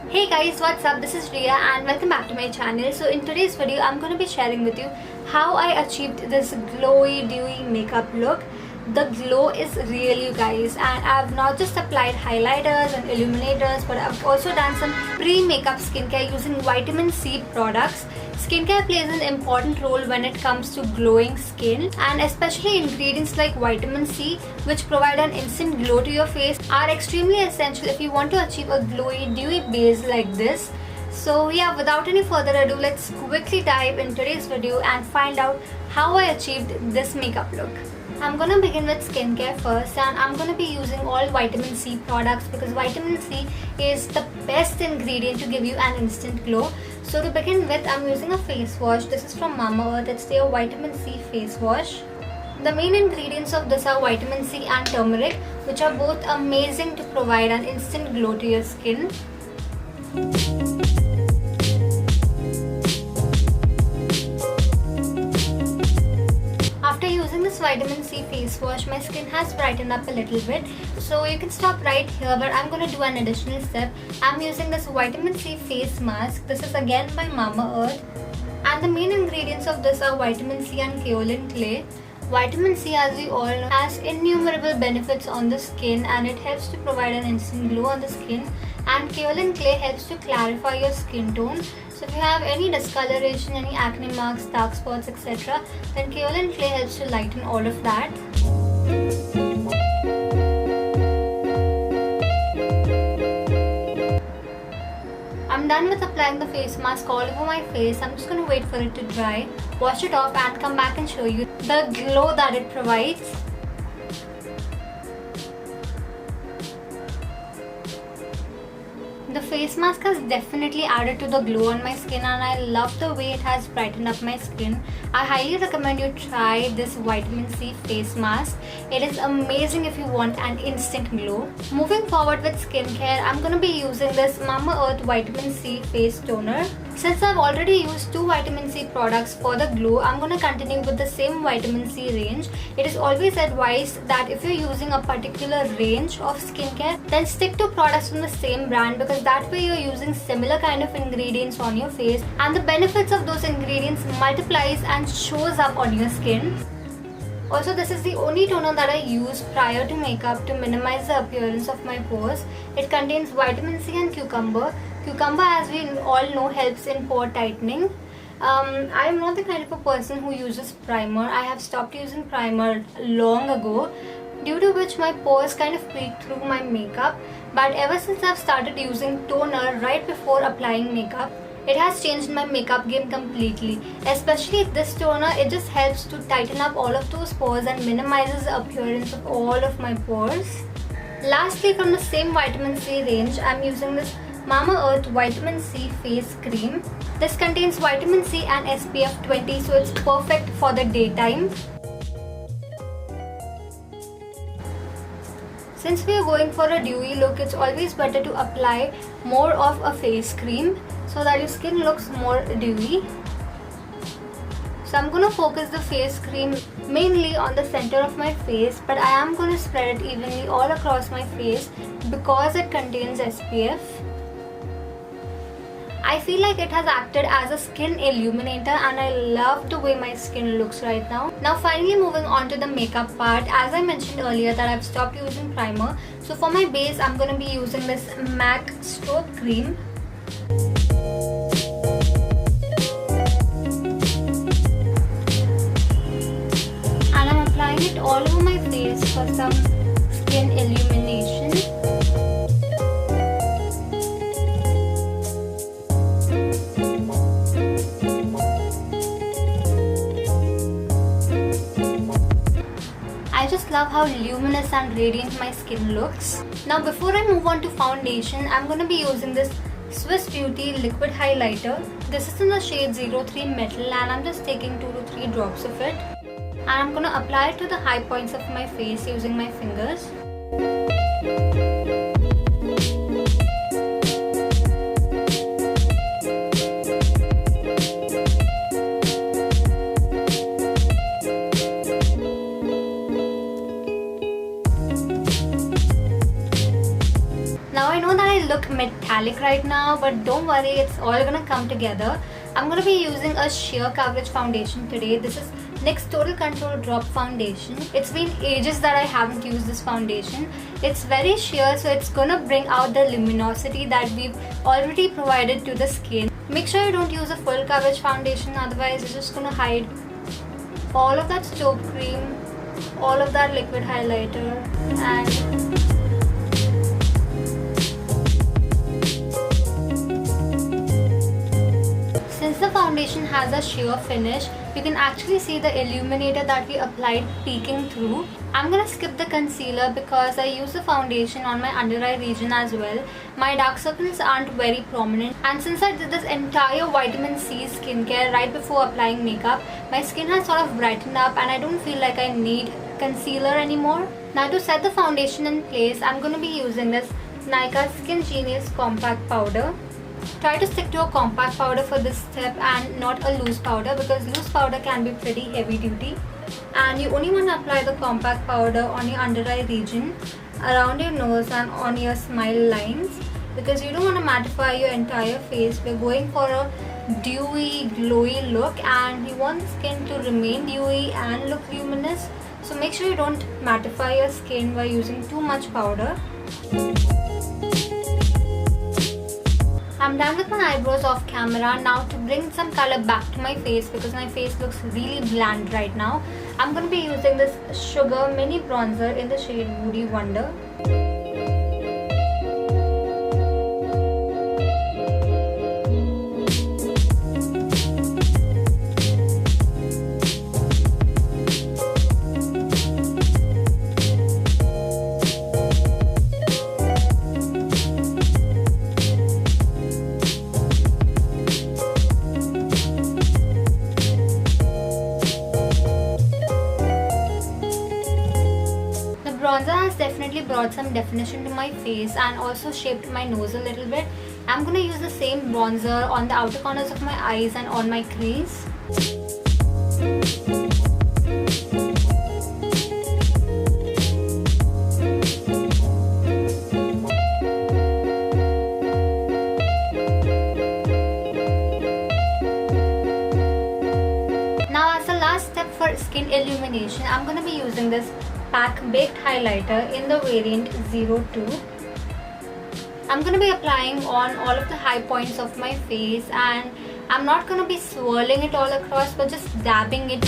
Hey guys, what's up? This is Riya and welcome back to my channel. So in today's video, I'm going to be sharing with you how I achieved this glowy dewy makeup look. The glow is real, you guys, and I've not just applied highlighters and illuminators, but I've also done some pre-makeup skincare using vitamin C products. Skincare plays an important role when it comes to glowing skin, and especially ingredients like vitamin C, which provide an instant glow to your face, are extremely essential if you want to achieve a glowy dewy base like this. So yeah, without any further ado, let's quickly dive in today's video and find out how I achieved this makeup look. I'm gonna begin with skincare first, and I'm gonna be using all vitamin C products because vitamin C is the best ingredient to give you an instant glow. So to begin with, I'm using a face wash. This is from Mamaearth. It's their vitamin C face wash. The main ingredients of this are vitamin C and turmeric, which are both amazing to provide an instant glow to your skin. After using this vitamin C face wash, my skin has brightened up a little bit. So you can stop right here, but I'm going to do an additional step. I'm using this vitamin C face mask. This is again by Mamaearth. And the main ingredients of this are vitamin C and kaolin clay. Vitamin C, as we all know, has innumerable benefits on the skin, and it helps to provide an instant glow on the skin. And kaolin clay helps to clarify your skin tone. So if you have any discoloration, any acne marks, dark spots, etc., then kaolin clay helps to lighten all of that. I'm done with applying the face mask all over my face. I'm just going to wait for it to dry, wash it off, and come back and show you the glow that it provides. The face mask has definitely added to the glow on my skin, and I love the way it has brightened up my skin. I highly recommend you try this vitamin C face mask. It is amazing if you want an instant glow. Moving forward with skincare, I'm going to be using this Mamaearth vitamin C face toner. Since I've already used two vitamin C products for the glow, I'm going to continue with the same vitamin C range. It is always advised that if you're using a particular range of skincare, then stick to products from the same brand, because that way you're using similar kind of ingredients on your face, and the benefits of those ingredients multiplies and shows up on your skin. Also, this is the only toner that I use prior to makeup to minimize the appearance of my pores. It contains vitamin C and cucumber. Cucumber, as we all know, helps in pore tightening. I am not the kind of a person who uses primer. I have stopped using primer long ago, due to which my pores kind of peek through my makeup. But ever since I've started using toner right before applying makeup, it has changed my makeup game completely. Especially this toner, it just helps to tighten up all of those pores and minimizes the appearance of all of my pores. Lastly, from the same vitamin C range, I'm using this Mamaearth Vitamin C Face Cream. This contains vitamin C and SPF 20, so it's perfect for the daytime. Since we are going for a dewy look, it's always better to apply more of a face cream so that your skin looks more dewy. So I'm going to focus the face cream mainly on the center of my face, but I am going to spread it evenly all across my face because it contains SPF. I feel like it has acted as a skin illuminator, and I love the way my skin looks right now. Now finally moving on to the makeup part. As I mentioned earlier that I've stopped using primer. So for my base, I'm going to be using this MAC Strobe Cream. And I'm applying it all over my face for some skin illumination. I just love how luminous and radiant my skin looks. Now before I move on to foundation, I'm going to be using this Swiss Beauty liquid highlighter. This is in the shade 03 Metal, and I'm just taking 2 to 3 drops of it. And I'm going to apply it to the high points of my face using my fingers. Now I know that I look metallic metallic right now, but don't worry, it's all gonna come together. I'm gonna be using a sheer coverage foundation today. This is NYX Total Control Drop Foundation. It's been ages that I haven't used this foundation. It's very sheer, so it's gonna bring out the luminosity that we've already provided to the skin. Make sure you don't use a full coverage foundation, otherwise it's just gonna hide all of that stove cream, all of that liquid highlighter, and since the foundation has a sheer finish, you can actually see the illuminator that we applied peeking through. I'm gonna skip the concealer because I use the foundation on my under eye region as well. My dark circles aren't very prominent, and since I did this entire vitamin C skincare right before applying makeup, my skin has sort of brightened up and I don't feel like I need concealer anymore. Now to set the foundation in place, I'm gonna be using this Nykaa Skin Genius Compact Powder. Try to stick to a compact powder for this step and not a loose powder, because loose powder can be pretty heavy duty. And you only want to apply the compact powder on your under eye region, around your nose and on your smile lines, because you don't want to mattify your entire face. We're going for a dewy, glowy look and you want the skin to remain dewy and look luminous. So make sure you don't mattify your skin by using too much powder. I'm done with my eyebrows off camera. Now to bring some color back to my face, because my face looks really bland right now, I'm going to be using this Sugar Mini Bronzer in the shade Woody Wonder. Bronzer has definitely brought some definition to my face and also shaped my nose a little bit. I'm going to use the same bronzer on the outer corners of my eyes and on my crease. Now as the last step for skin illumination, I'm going to be using this PAC Baked Highlighter in the variant 02. I'm going to be applying on all of the high points of my face, and I'm not going to be swirling it all across but just dabbing it.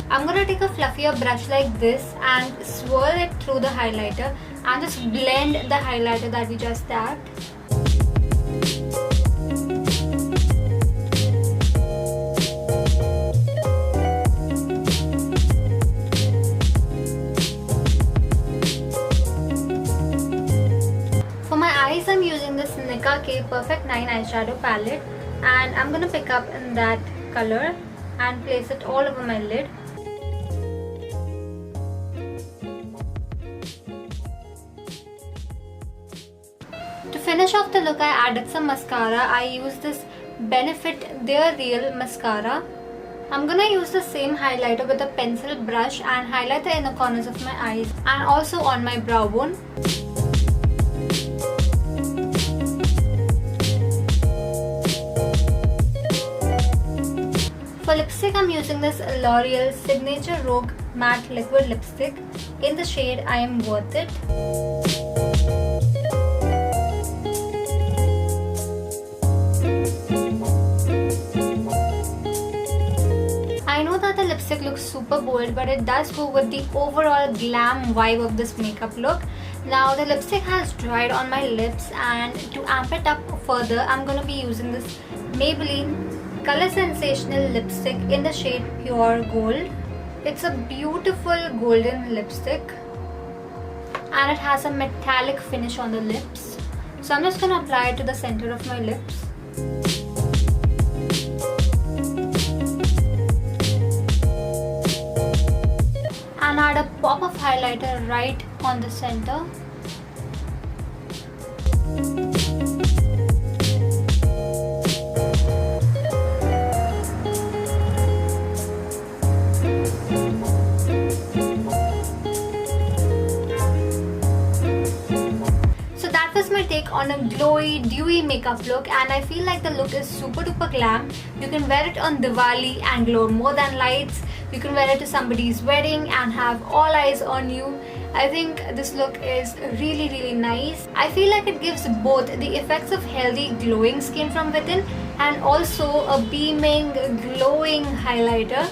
I'm going to take a fluffier brush like this and swirl it through the highlighter and just blend the highlighter that we just dabbed. For my eyes, I'm using this Nicka K Perfect 9 eyeshadow palette, and I'm going to pick up in that color and place it all over my lid. To finish off the look, I added some mascara. I used this Benefit They're Real mascara. I'm gonna use the same highlighter with a pencil brush and highlight the inner corners of my eyes and also on my brow bone. For lipstick, I'm using this L'Oreal Signature Rogue Matte Liquid Lipstick in the shade I Am Worth It. I know that the lipstick looks super bold, but it does go with the overall glam vibe of this makeup look. Now the lipstick has dried on my lips, and to amp it up further, I'm going to be using this Maybelline Color Sensational lipstick in the shade Pure Gold. It's a beautiful golden lipstick and it has a metallic finish on the lips. So I'm just going to apply it to the center of my lips. And add a pop of highlighter right on the center. on a glowy, dewy makeup look, and I feel like the look is super duper glam. You can wear it on Diwali and glow more than lights. You can wear it to somebody's wedding and have all eyes on you. I think this look is really nice. I feel like it gives both the effects of healthy glowing skin from within and also a beaming glowing highlighter.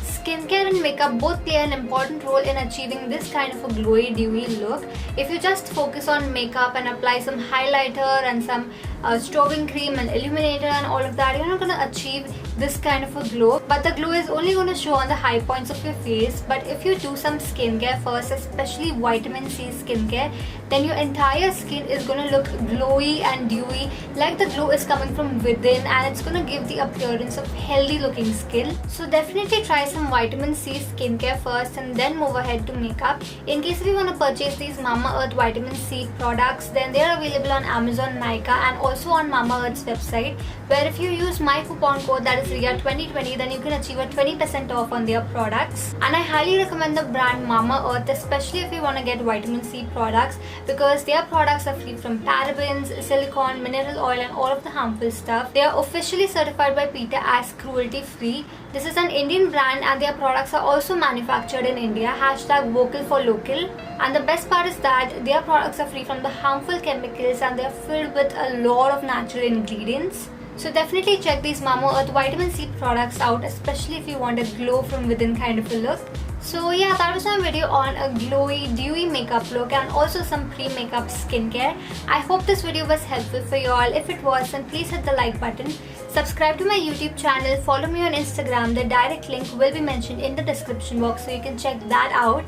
Skincare and makeup both play an important role in achieving this kind of a glowy dewy look. If you just focus on makeup and apply some highlighter and some strobing cream and illuminator and all of that, you're not going to achieve this kind of a glow. But the glow is only going to show on the high points of your face. But if you do some skincare first, especially vitamin C skincare, then your entire skin is going to look glowy and dewy, like the glow is coming from within, and it's going to give the appearance of healthy looking skin. So definitely try some vitamin C skincare first and then move ahead to makeup. In case if you want to purchase these Mamaearth vitamin C products, then they are available on Amazon, Nykaa, and also on Mamaearth's website, where if you use my coupon code, that is RIA2020, then you can achieve a 20% off on their products. And I highly recommend the brand Mamaearth, especially if you want to get vitamin C products, because their products are free from parabens, silicone, mineral oil and all of the harmful stuff. They are officially certified by PETA as cruelty free. This is an Indian brand and their products are also manufactured in India. #vocal for local. And the best part is that their products are free from the harmful chemicals and they are filled with a lot of natural ingredients. So definitely check these Mamaearth vitamin C products out, especially if you want a glow from within kind of a look. So yeah, that was my video on a glowy, dewy makeup look and also some pre-makeup skincare. I hope this video was helpful for you all. If it was, then please hit the like button. Subscribe to my YouTube channel, follow me on Instagram. The direct link will be mentioned in the description box, so you can check that out.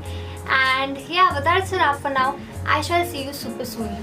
And yeah, but that's enough for now. I shall see you super soon.